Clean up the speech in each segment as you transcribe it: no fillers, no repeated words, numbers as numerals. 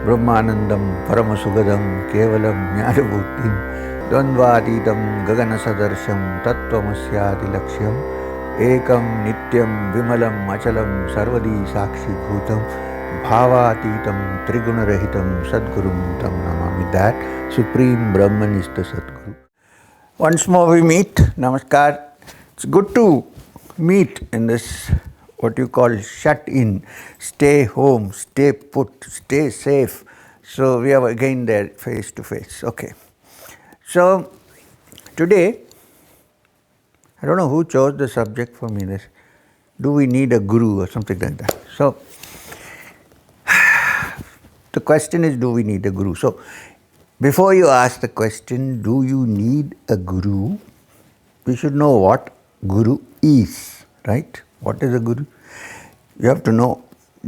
Brahmanandam Paramasugadam Kevalam Jnanabhutim Dvandvatitam Gaganasadarsham Tattvamasyadi Lakshyam Ekam Nityam Vimalam Achalam Sarvadi Sakshi Bhutam Bhavatitam Trigunarahitam Sadgurum Tam Namami. That Supreme Brahman is the Sadguru. Once more we meet. Namaskar. It's good to meet in this what you call shut in, stay home, stay put, stay safe. So we are again there face to face. Okay. So today, I don't know who chose the subject for me. This, do we need a guru or something like that? So the question is, do we need a guru? So before you ask the question, do you need a guru? We should know what guru is, right? What is a guru? You have to know,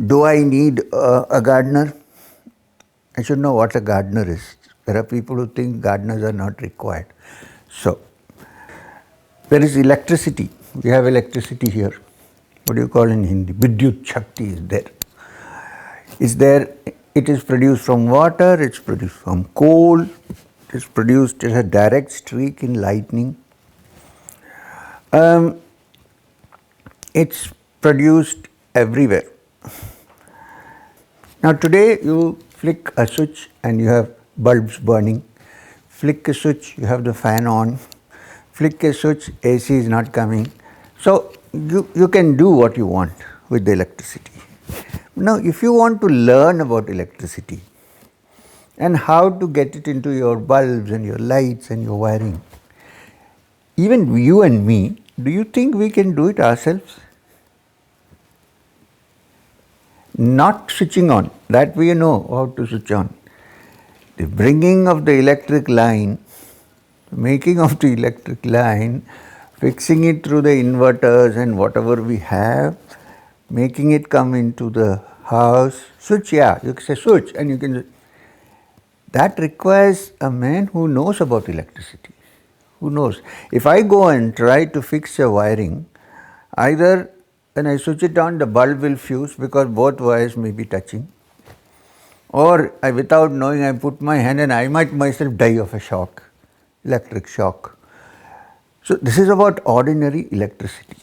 do I need a gardener? I should know what a gardener is. There are people who think gardeners are not required. So, there is electricity. We have electricity here. What do you call in Hindi? Vidyut Shakti is there. Is there? It is produced from water, it's produced from coal, it is produced as a direct streak in lightning. It's produced everywhere. Now today you flick a switch and you have bulbs burning. Flick a switch, you have the fan on. Flick a switch, AC is not coming. So you can do what you want with the electricity. Now if you want to learn about electricity and how to get it into your bulbs and your lights and your wiring, even you and me, do you think we can do it ourselves? Not switching on, that we know how to switch on. The bringing of the electric line, making of the electric line, fixing it through the inverters and whatever we have, making it come into the house, switch, yeah, you can say switch and you can, that requires a man who knows about electricity, who knows. If I go and try to fix a wiring, either when I switch it on, the bulb will fuse because both wires may be touching. Or without knowing, I put my hand and I might myself die of a shock, electric shock. So this is about ordinary electricity.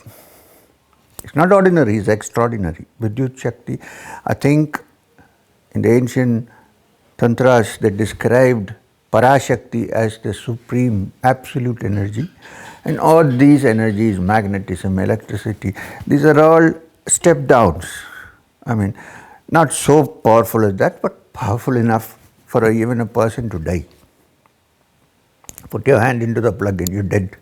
It's not ordinary, it's extraordinary. Vidyut Shakti, I think in the ancient tantras they described Parashakti as the supreme absolute energy. And all these energies, magnetism, electricity, these are all step downs. I mean, not so powerful as that, but powerful enough for even a person to die. Put your hand into the plug and you're dead.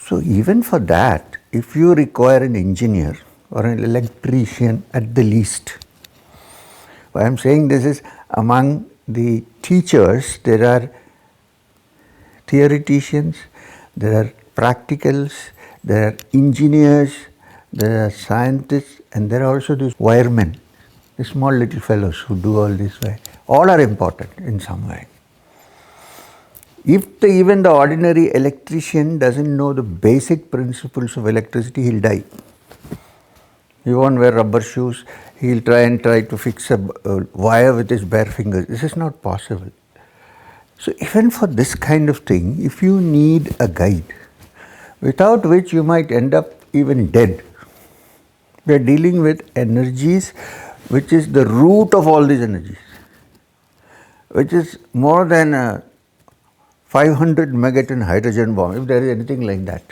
So even for that, if you require an engineer or an electrician at the least, why I'm saying this is among the teachers, there are theoreticians, there are practicals, there are engineers, there are scientists, and there are also these wiremen, the small little fellows who do all this way. All are important in some way. If even the ordinary electrician doesn't know the basic principles of electricity, he'll die. He won't wear rubber shoes, he'll try to fix a wire with his bare fingers. This is not possible. So even for this kind of thing, if you need a guide, without which you might end up even dead. We are dealing with energies which is the root of all these energies, which is more than a 500 megaton hydrogen bomb, if there is anything like that.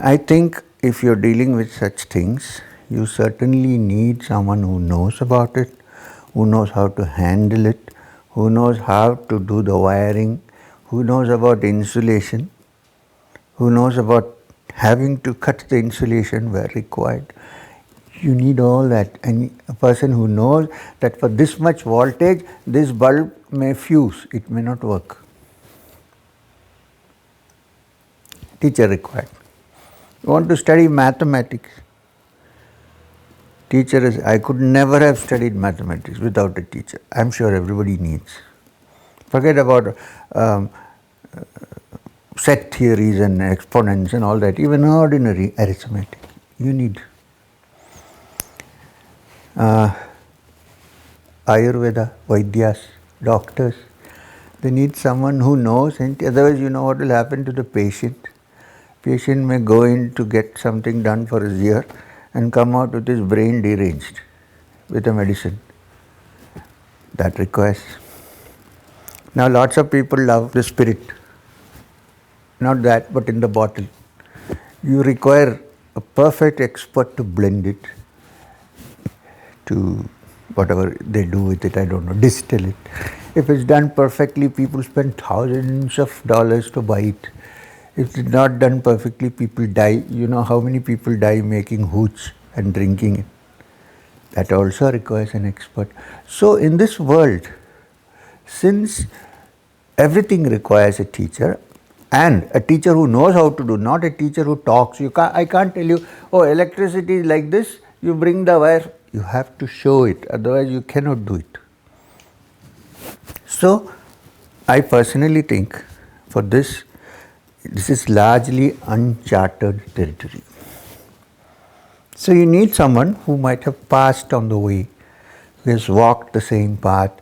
I think if you're dealing with such things, you certainly need someone who knows about it, who knows how to handle it, who knows how to do the wiring, who knows about insulation, who knows about having to cut the insulation where required. You need all that, and a person who knows that for this much voltage, this bulb may fuse, it may not work. Teacher required. You want to study mathematics? Teacher is, I could never have studied mathematics without a teacher. I'm sure everybody needs. Forget about set theories and exponents and all that, even ordinary arithmetic, you need. Ayurveda, Vaidyas, doctors. They need someone who knows, and otherwise you know what will happen to the patient. Patient may go in to get something done for his ear and come out with his brain deranged with a medicine. That requires. Now lots of people love the spirit. Not that, but in the bottle. You require a perfect expert to blend it to whatever they do with it, I don't know, distill it. If it's done perfectly, people spend thousands of dollars to buy it. If it's not done perfectly, people die. You know how many people die making hooch and drinking it. That also requires an expert. So in this world, since everything requires a teacher, and a teacher who knows how to do, not a teacher who talks. I can't tell you, oh, electricity is like this, you bring the wire. You have to show it, otherwise you cannot do it. So, I personally think for this is largely uncharted territory. So you need someone who might have passed on the way, who has walked the same path,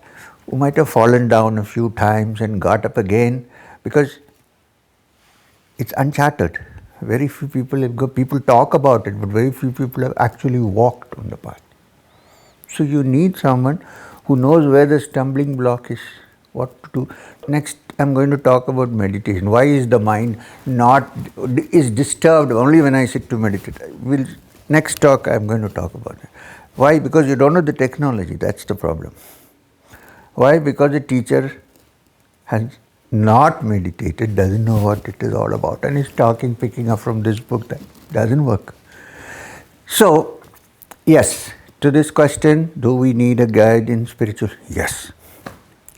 who might have fallen down a few times and got up again, because it's uncharted. Very few people talk about it, but very few people have actually walked on the path. So you need someone who knows where the stumbling block is, what to do. Next, I'm going to talk about meditation. Why is the mind is disturbed only when I sit to meditate? Next talk, I'm going to talk about it. Why? Because you don't know the technology. That's the problem. Why? Because the teacher has not meditated, doesn't know what it is all about, and is picking up from this book. That doesn't work. So, yes, to this question, do we need a guide in spiritual? Yes.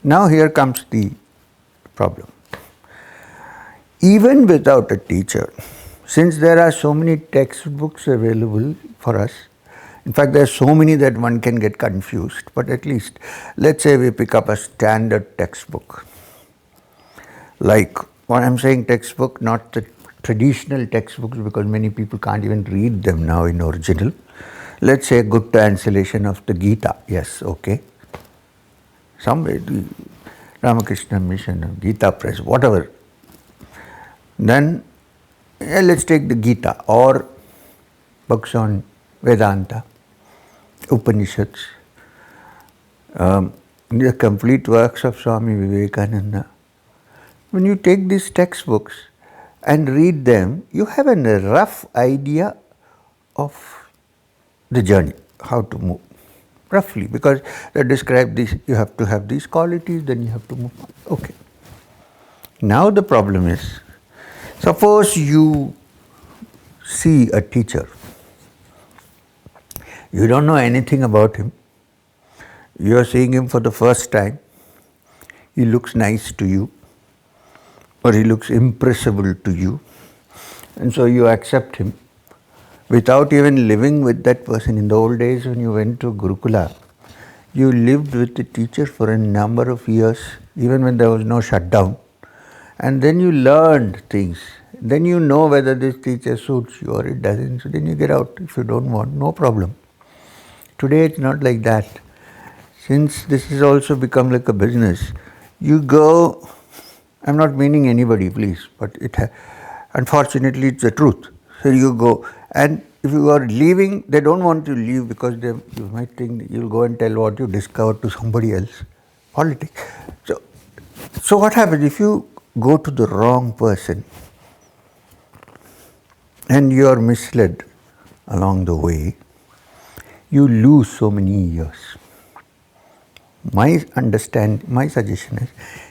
Now here comes the problem. Even without a teacher, since there are so many textbooks available for us, in fact there are so many that one can get confused, but at least let's say we pick up a standard textbook. Like, when I'm saying textbook, not the traditional textbooks, because many people can't even read them now in original. Let's say a good translation of the Gita. Yes, okay. Somewhere, Ramakrishna Mission, Gita Press, whatever. Then, let's take the Gita or books on Vedanta, Upanishads, the complete works of Swami Vivekananda. When you take these textbooks and read them, you have a rough idea of the journey, how to move, roughly, because they describe this, you have to have these qualities, then you have to move. Okay. Now the problem is, suppose you see a teacher, you don't know anything about him, you are seeing him for the first time, he looks nice to you, or he looks impressible to you, and so you accept him without even living with that person. In the old days when you went to Gurukula, you lived with the teacher for a number of years, even when there was no shutdown, and then you learned things. Then you know whether this teacher suits you or it doesn't, so then you get out. If you don't want, no problem. Today it's not like that. Since this has also become like a business, you go, I'm not meaning anybody, please, but unfortunately it's the truth. So you go, and if you are leaving, they don't want to leave because you might think you'll go and tell what you discovered to somebody else. Politics. So what happens if you go to the wrong person and you are misled along the way? You lose so many years. My suggestion is,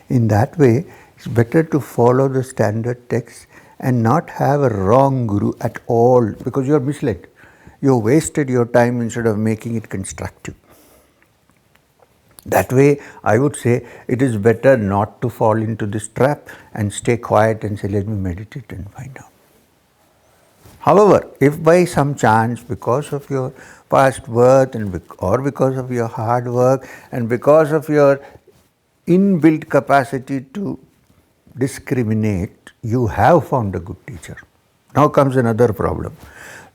in that way, it's better to follow the standard text and not have a wrong guru at all, because you are misled. You wasted your time instead of making it constructive. That way, I would say it is better not to fall into this trap and stay quiet and say, let me meditate and find out. However, if by some chance, because of your past worth or because of your hard work and because of your inbuilt capacity to discriminate, you have found a good teacher. Now comes another problem.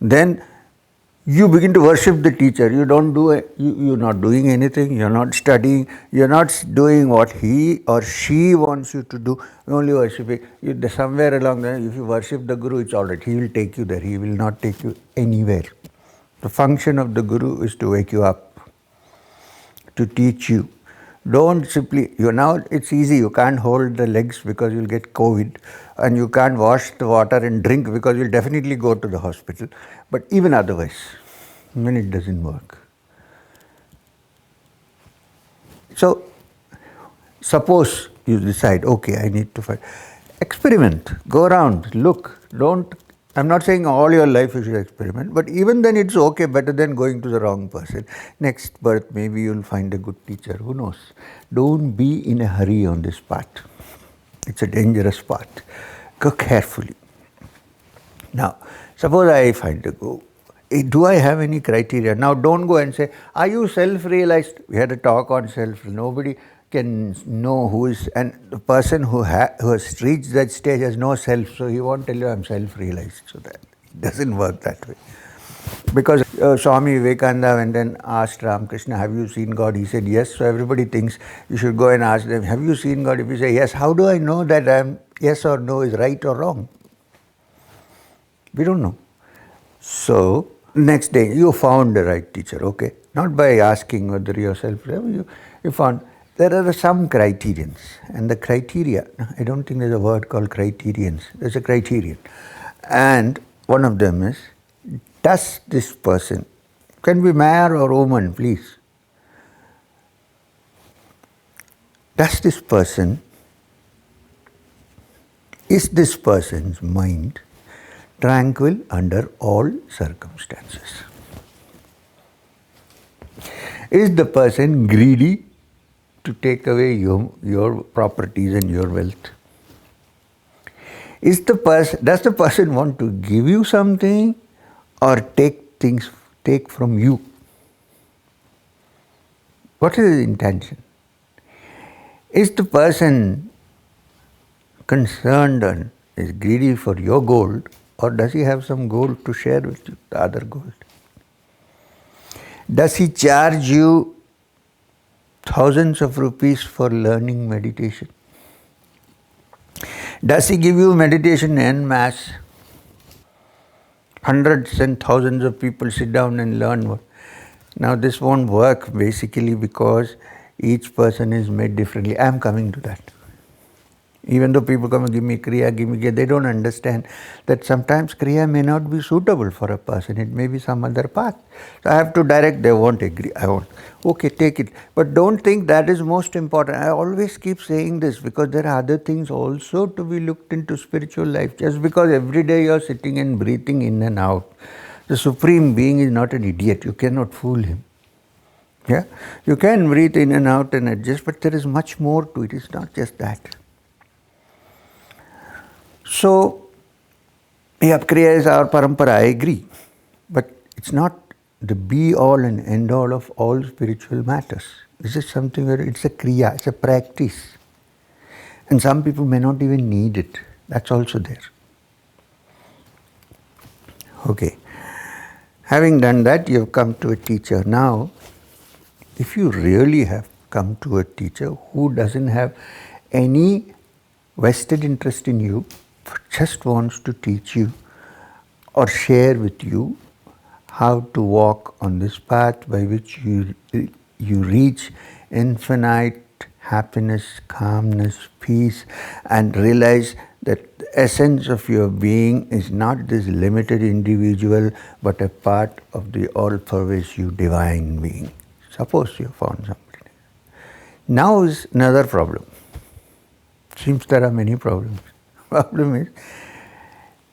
Then you begin to worship the teacher. You don't do it, you're not doing anything, you're not studying, you're not doing what he or she wants you to do, you're only worshiping. Somewhere along there, if you worship the Guru, it's all right. He will take you there, he will not take you anywhere. The function of the Guru is to wake you up, to teach you. Don't simply, now it's easy, you can't hold the legs because you'll get COVID, and you can't wash the water and drink because you'll definitely go to the hospital. But even otherwise, when it doesn't work. So, suppose you decide, okay, I need to find, experiment, go around, look, don't, I'm not saying all your life you should experiment, but even then it's okay, better than going to the wrong person. Next birth, maybe you'll find a good teacher, who knows. Don't be in a hurry on this path. It's a dangerous path. Go carefully. Now, suppose I find a Guru. Do I have any criteria? Now, don't go and say, are you self-realized? We had a talk on self. Nobody can know who is, and the person who has reached that stage has no self, so he won't tell you I'm self-realized. So that it doesn't work that way. Because Swami Vivekananda went and asked Ramakrishna, have you seen God? He said yes. So everybody thinks you should go and ask them, have you seen God? If you say yes, how do I know that yes or no is right or wrong? We don't know. So next day you found the right teacher, okay? Not by asking whether yourself, you found. There are some criterions, and the criteria, I don't think there's a word called criterions, there's a criterion. And one of them is, does this person, can be man or woman, please, does this person, is this person's mind tranquil under all circumstances? Is the person greedy to take away your properties and your wealth? Does the person want to give you something or take from you? What is his intention? Is the person concerned and is greedy for your gold, or does he have some gold to share with you, the other gold? Does he charge you thousands of rupees for learning meditation? Does he give you meditation en masse? Hundreds and thousands of people sit down and learn. Now this won't work basically because each person is made differently. I am coming to that. Even though people come and give me Kriya, they don't understand that sometimes Kriya may not be suitable for a person. It may be some other path. So I have to direct, they won't agree. I won't. Okay, take it. But don't think that is most important. I always keep saying this because there are other things also to be looked into spiritual life. Just because every day you are sitting and breathing in and out, the Supreme Being is not an idiot. You cannot fool him. Yeah? You can breathe in and out and adjust, but there is much more to it. It's not just that. So, Kriya is our parampara, I agree. But it's not the be-all and end-all of all spiritual matters. This is something where it's a Kriya, it's a practice. And some people may not even need it. That's also there. Okay. Having done that, you have come to a teacher. Now, if you really have come to a teacher who doesn't have any vested interest in you, but just wants to teach you or share with you how to walk on this path by which you reach infinite happiness, calmness, peace, and realize that the essence of your being is not this limited individual, but a part of the all-pervasive divine being. Suppose you found somebody. Now is another problem. Seems there are many problems. Problem is,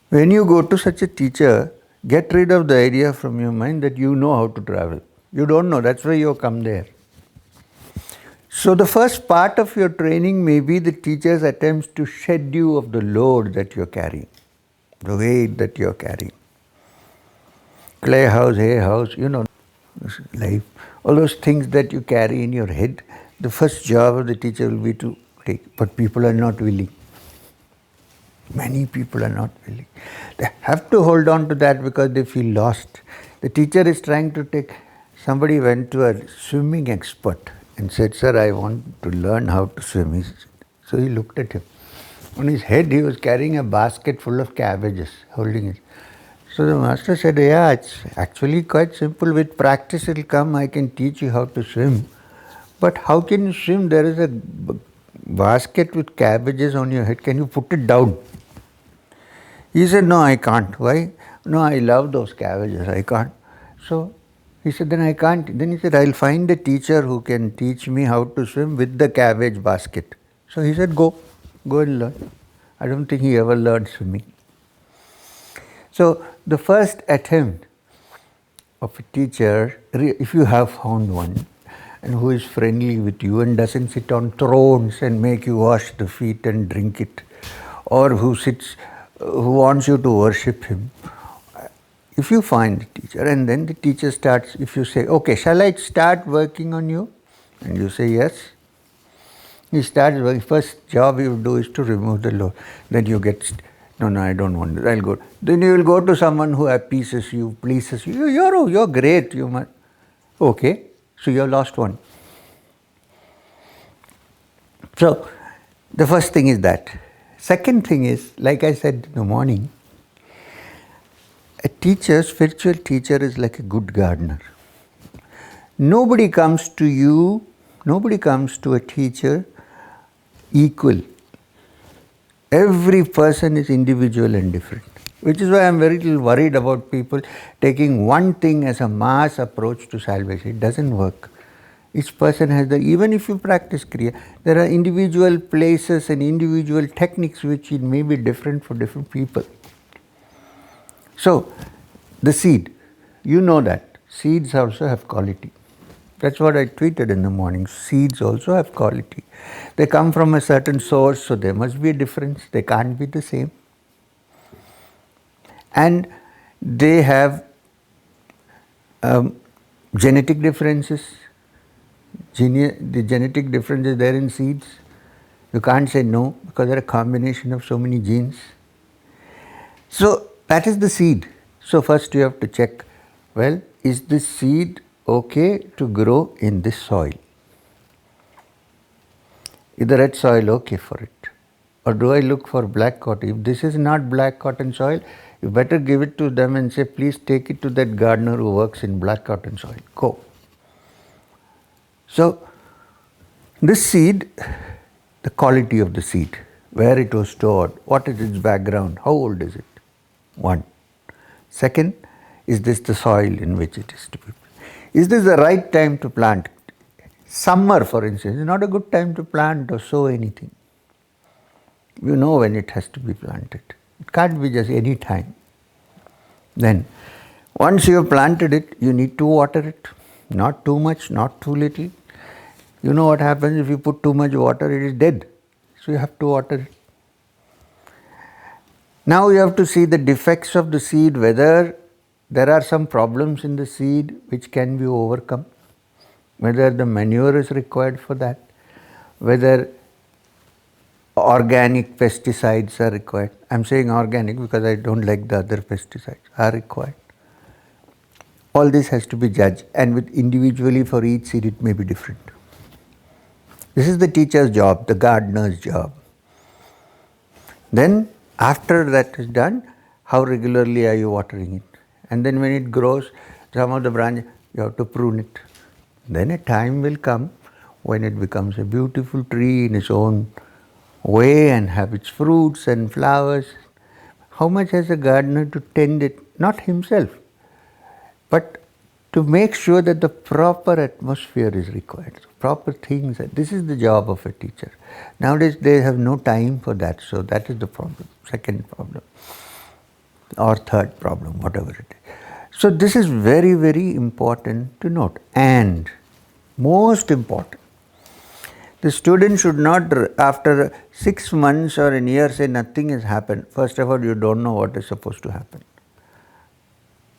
when you go to such a teacher, get rid of the idea from your mind that you know how to travel. You don't know, that's why you come there. So the first part of your training may be the teacher's attempts to shed you of the load that you're carrying, the weight that you're carrying. Clay house, hay house, life, all those things that you carry in your head, the first job of the teacher will be to take, but people are not willing. Many people are not willing. They have to hold on to that because they feel lost. The teacher is trying to take, somebody went to a swimming expert and said, "Sir, I want to learn how to swim." So he looked at him. On his head, he was carrying a basket full of cabbages, holding it. So the master said, "Yeah, it's actually quite simple. With practice, it'll come. I can teach you how to swim. But how can you swim? There is a basket with cabbages on your head. Can you put it down?" He said, "No, I can't." "Why?" "No, I love those cabbages. I can't." So he said, "Then I can't." Then he said, "I'll find a teacher who can teach me how to swim with the cabbage basket." So he said, Go and learn." I don't think he ever learned swimming. So the first attempt of a teacher, if you have found one, and who is friendly with you and doesn't sit on thrones and make you wash the feet and drink it, or who wants you to worship him. If you find the teacher and then the teacher starts, if you say, "Okay, shall I start working on you?" and you say yes, he starts working. First job you do is to remove the load. Then you get, "No, I don't want this. I'll go." Then you will go to someone who appeases you, pleases you. You're great. You must. Okay, so you're lost one. So the first thing is that. Second thing is, like I said in the morning, a teacher, spiritual teacher, is like a good gardener. Nobody comes to you, nobody comes to a teacher equal. Every person is individual and different, which is why I'm very little worried about people taking one thing as a mass approach to salvation. It doesn't work. Each person has even if you practice Kriya, there are individual places and individual techniques which it may be different for different people. So, the seed, you know that. Seeds also have quality. That's what I tweeted in the morning. Seeds also have quality. They come from a certain source, so there must be a difference. They can't be the same. And they have genetic differences. The genetic difference is there in seeds. You can't say no because they're a combination of so many genes. So that is the seed. So first you have to check, well, is this seed okay to grow in this soil? Is the red soil okay for it? Or do I look for black cotton? If this is not black cotton soil, you better give it to them and say, "Please take it to that gardener who works in black cotton soil. Go." So this seed, the quality of the seed, where it was stored, what is its background, how old is it? One. Second, is this the soil in which it is to be? Is this the right time to plant? Summer, for instance, is not a good time to plant or sow anything. You know when it has to be planted. It can't be just any time. Then, once you have planted it, you need to water it. Not too much, not too little. You know what happens if you put too much water, it is dead. So you have to water it. Now you have to see the defects of the seed, whether there are some problems in the seed which can be overcome, whether the manure is required for that, whether organic pesticides are required. I'm saying organic because I don't like the other pesticides, are required. All this has to be judged, and with individually for each seed it may be different. This is the teacher's job, the gardener's job. Then after that is done, how regularly are you watering it? And then when it grows, some of the branches, you have to prune it. Then a time will come when it becomes a beautiful tree in its own way and have its fruits and flowers. How much has a gardener to tend it? Not himself, but to make sure that the proper atmosphere is required, proper things. This is the job of a teacher. Nowadays they have no time for that, so that is the problem, second problem, or third problem, whatever it is. So this is very, very important to note. And most important, the student should not, after 6 months or a year, say nothing has happened. First of all, you don't know what is supposed to happen.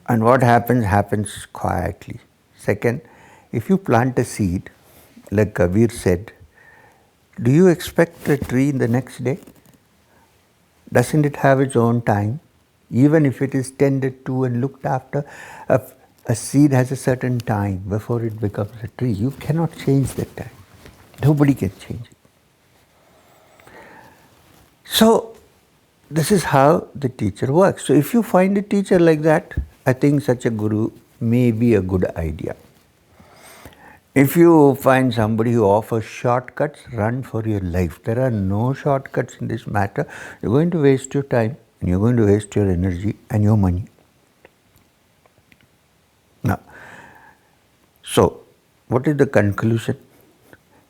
And what happens, happens quietly. Second, if you plant a seed, like Kabir said, do you expect a tree in the next day? Doesn't it have its own time? Even if it is tended to and looked after, a seed has a certain time before it becomes a tree. You cannot change that time. Nobody can change it. So, this is how the teacher works. So, if you find a teacher like that, I think such a guru may be a good idea. If you find somebody who offers shortcuts, run for your life. There are no shortcuts in this matter. You're going to waste your time and you're going to waste your energy and your money. Now, so what is the conclusion?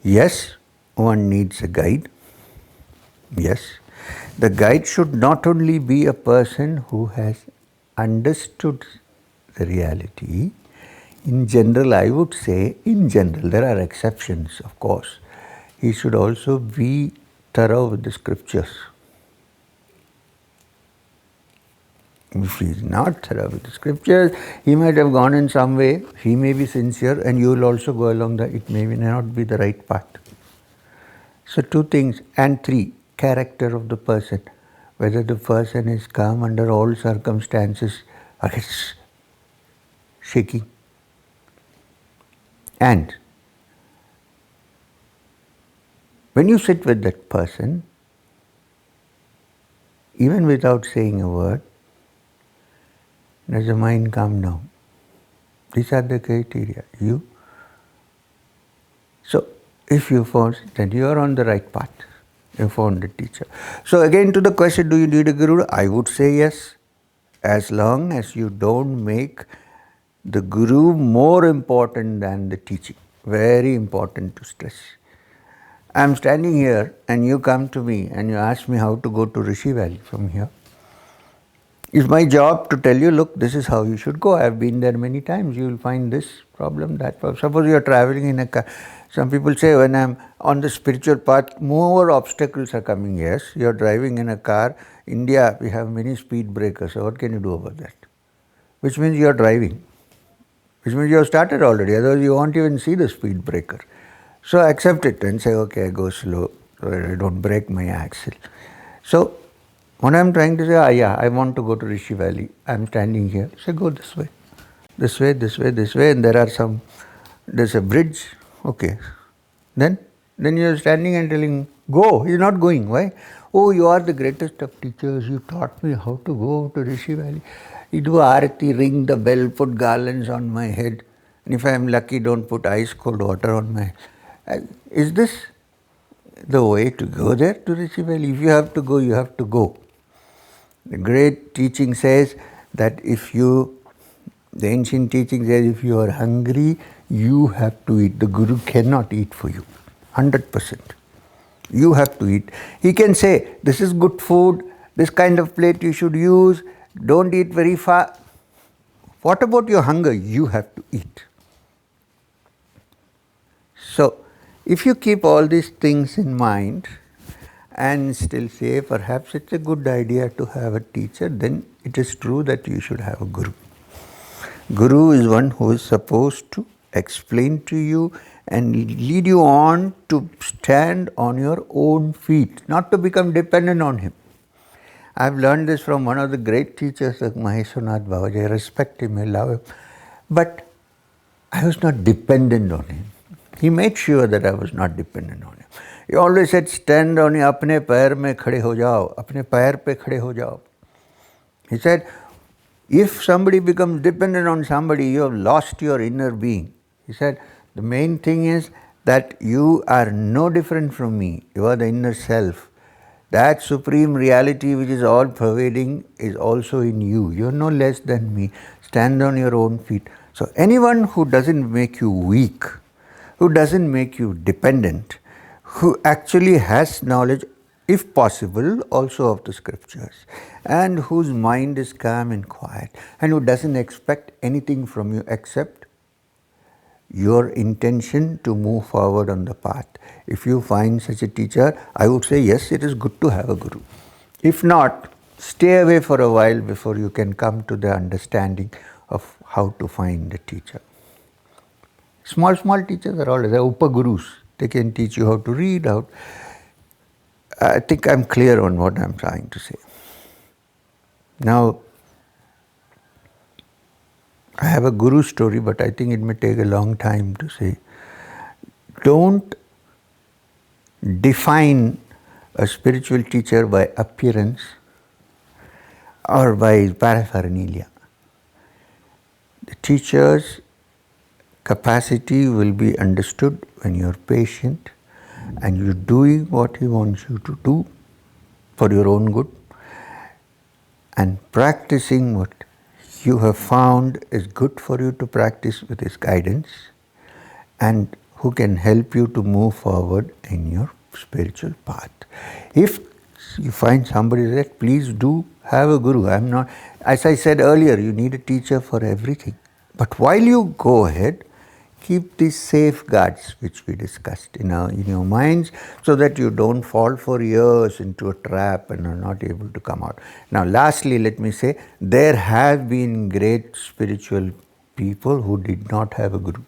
Yes, one needs a guide. Yes, the guide should not only be a person who has understood the reality. In general, I would say, in general, there are exceptions, of course. He should also be thorough with the scriptures. If he is not thorough with the scriptures, he might have gone in some way, he may be sincere, and you will also go along that it may not be the right path. So 2 things, and 3, character of the person. Whether the person is calm under all circumstances or is shaking. And when you sit with that person, even without saying a word, does the mind calm down? These are the criteria. So, if you found that you are on the right path, you found the teacher. So again to the question, do you need a guru? I would say yes, as long as you don't make the guru more important than the teaching. Very important to stress. I am standing here and you come to me and you ask me how to go to Rishi Valley from here. It's my job to tell you, look, this is how you should go. I have been there many times. You will find this problem, that problem. Suppose you are traveling in a car. Some people say when I am on the spiritual path, more obstacles are coming. Yes, you are driving in a car. India, we have many speed breakers. So what can you do about that? Which means you are driving. Which means you have started already, otherwise you won't even see the speed breaker. So accept it and say, okay, I go slow, I don't break my axle. So what I am trying to say, I want to go to Rishi Valley. I am standing here. Say, go this way. This way, this way, this way, and there's a bridge. Okay. Then you are standing and telling, go. He is not going. Why? Oh, you are the greatest of teachers. You taught me how to go to Rishi Valley. You do arati, ring the bell, put garlands on my head. And if I am lucky, don't put ice cold water on my head. Is this the way to go there to Rishi Valley? If you have to go, you have to go. The great teaching says that the ancient teaching says if you are hungry, you have to eat. The Guru cannot eat for you, 100%. You have to eat. He can say, this is good food, this kind of plate you should use, don't eat very fast. What about your hunger? You have to eat. So, if you keep all these things in mind and still say perhaps it's a good idea to have a teacher, then it is true that you should have a guru. Guru is one who is supposed to explain to you and lead you on to stand on your own feet, not to become dependent on him. I have learned this from one of the great teachers like Maheshwarnath Babaji. I respect him, I love him. But I was not dependent on him. He made sure that I was not dependent on him. He always said, stand on your apne pair mein khade ho jao, apne pair pe khade ho jao. He said, if somebody becomes dependent on somebody, you have lost your inner being. He said, the main thing is that you are no different from me. You are the inner self. That supreme reality which is all pervading is also in you. You are no less than me. Stand on your own feet. So anyone who doesn't make you weak, who doesn't make you dependent, who actually has knowledge, if possible, also of the scriptures, and whose mind is calm and quiet, and who doesn't expect anything from you except your intention to move forward on the path. If you find such a teacher, I would say yes, it is good to have a guru. If not, stay away for a while before you can come to the understanding of how to find a teacher. Small teachers are always upagurus. They can teach you how to read out. I think I'm clear on what I'm trying to say. Now, I have a guru story, but I think it may take a long time to say. Don't define a spiritual teacher by appearance or by paraphernalia. The teacher's capacity will be understood when you're patient and you're doing what he wants you to do for your own good and practicing what you have found is good for you to practice with his guidance and who can help you to move forward in your spiritual path. If you find somebody that, please do have a guru. I'm not, as I said earlier, you need a teacher for everything. But while you go ahead, keep these safeguards which we discussed in your minds so that you don't fall for years into a trap and are not able to come out. Now lastly, let me say, there have been great spiritual people who did not have a guru.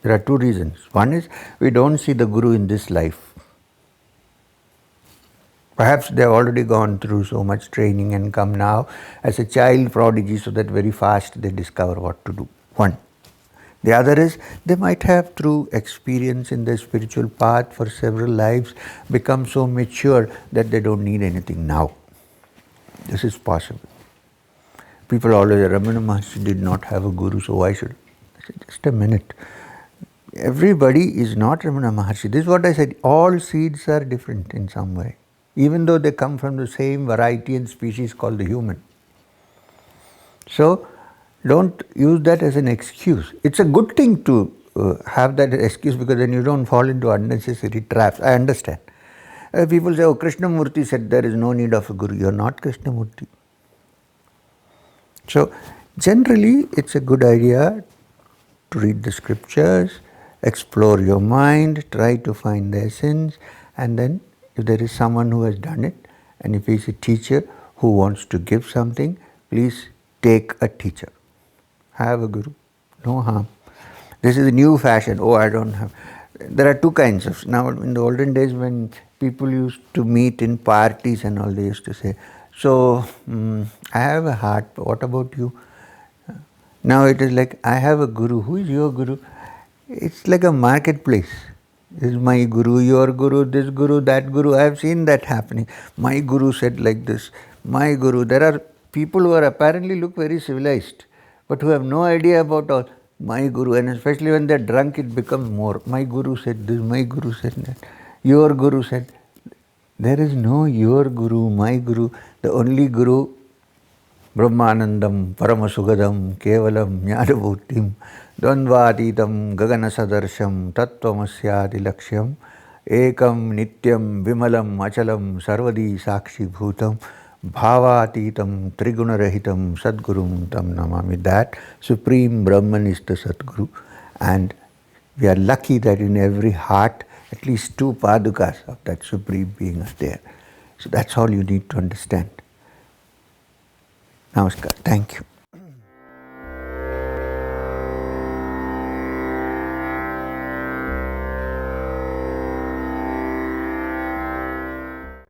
There are two reasons. One is we don't see the guru in this life. Perhaps they have already gone through so much training and come now as a child prodigy so that very fast they discover what to do. One. The other is they might have, through experience in their spiritual path for several lives, become so mature that they don't need anything now. This is possible. People always say, Ramana Maharshi did not have a guru, so why should I say, just a minute. Everybody is not Ramana Maharshi. This is what I said. All seeds are different in some way, even though they come from the same variety and species called the human. So, don't use that as an excuse. It's a good thing to have that excuse because then you don't fall into unnecessary traps. I understand. People say, oh, Krishnamurti said there is no need of a guru. You're not Krishnamurti. So, generally, it's a good idea to read the scriptures, explore your mind, try to find the essence, and then if there is someone who has done it, and if he's a teacher who wants to give something, please take a teacher. Have a guru, no harm. This is a new fashion. Oh, I don't have. There are two kinds of. Now, in the olden days when people used to meet in parties and all, they used to say, so, I have a heart, what about you? Now it is like, I have a guru. Who is your guru? It's like a marketplace. This is my guru, your guru, this guru, that guru. I have seen that happening. My guru said like this. My guru. There are people who are apparently look very civilized, but who have no idea about all. My guru, and especially when they're drunk, it becomes more. My guru said this, my guru said that. Your guru said. There is no your guru, my guru. The only guru, Brahmanandam, Paramasugadam, Kevalam, Jnanabhutim, Dvandvatitam, Gaganasadarsham, Tattvamasyadi Lakshyam, Ekam, Nityam, Vimalam, Achalam, Sarvadi Sakshi Bhutam, Bhavatitam, Trigunarahitam, Sadgurum Tam Namami. That Supreme Brahman is the Sadguru. And we are lucky that in every heart, at least two padukas of that Supreme Being are there. So that's all you need to understand. Namaskar. Thank you.